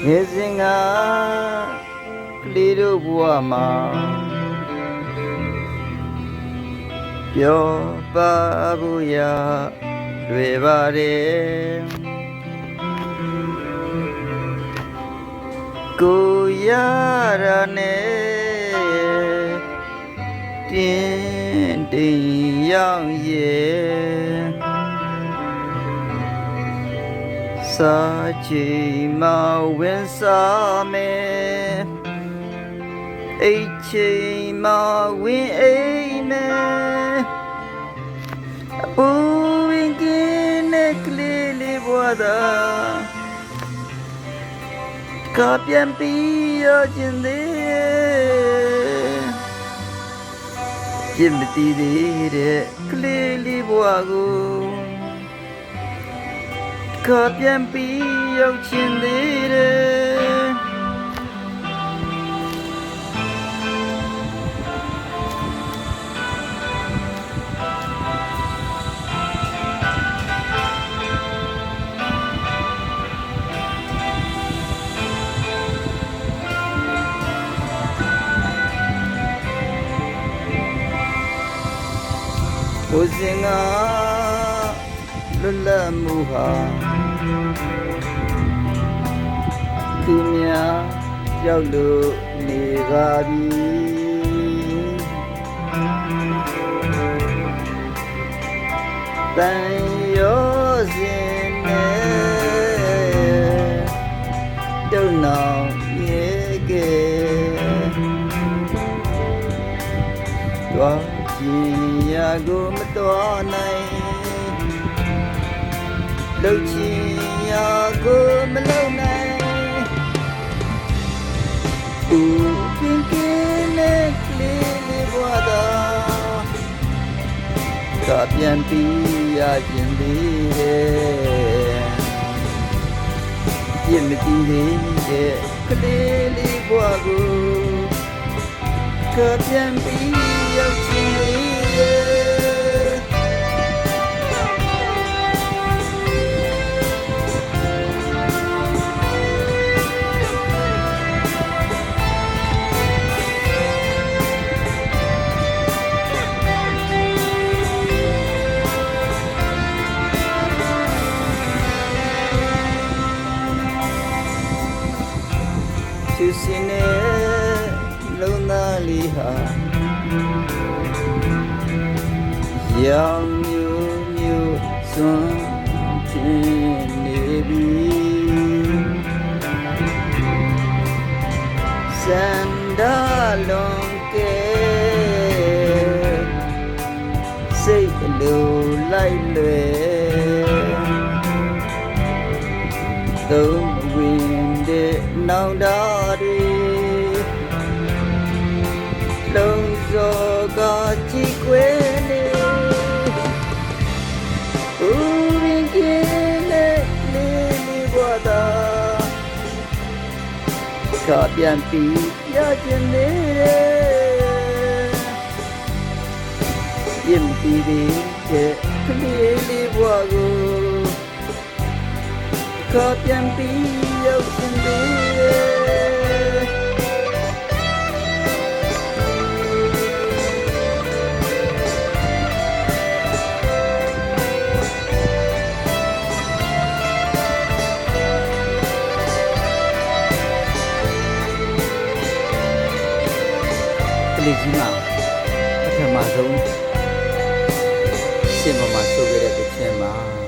ငယ်စဉ်ကကလေးတို့ဘဝမှာပျော်ပါဖို့ရလွယ်ပါတယ်ကိုရတာနဲ့တင်းတင်းရောက်ရဲ့စာချိန်မှာဝင်စားမယ်အိတ်ချိန်မှာဝင်အိမ်မယ်အပူဝင်ကင်းတဲ့ကလေးလေးဘဝသာကပြန်ပြီးရခြင်းသေးပြစ်မတည်သေးတဲ့ကလေးလေးဘဝကိုကပြန်ပြီးရောက်ခြင်းသေးတယ်ဘုဇင်ကလွတ်လပ်မှုဟာသူများရောက်လို့နေပါပြီတန်ရောစင်နဲ့တုံနောင်ရေကဲသွားကြည်ရာကိုမတော်နိုင်လှုပ်ချင်ရာကိုမလုံနိုင်ဦးပင်ကင်းနဲ့ကလေးလေးဘဝသာကပြန်ပြီးရခြင်းသေးတယ်ပြည့်မတည်သေးတဲ့ကလေးလေးဘဝကိုကပြန်ပြီးရောက်ခြင်းသေးတယ်သူစင်းနဲ့လုံးသားလေးဟာရောင်မျိုးမျိုးစွန့်ဖြစ်နေပြီစန္ဒလုံးကဲစိတ်အလိုလိုက်လွယ်သုံးဝင်တဲ့နောင်တတွေလုံးစောကကြည်ခွေနေဦးရင်ကင်းတဲ့လေးလေးဘဝသာကပြန်ပြီးရခြင်းနဲ့ရင်ပြီးတဲ့ကလေးလေးဘဝကိုကပြန်ပြီးရောက်ခြင်းနဲ့ကလေးကြီးမှာပထမဆုံးရှင်းပေါ်မှာဆိုခဲ့တဲ့တစ်ချက်မှာ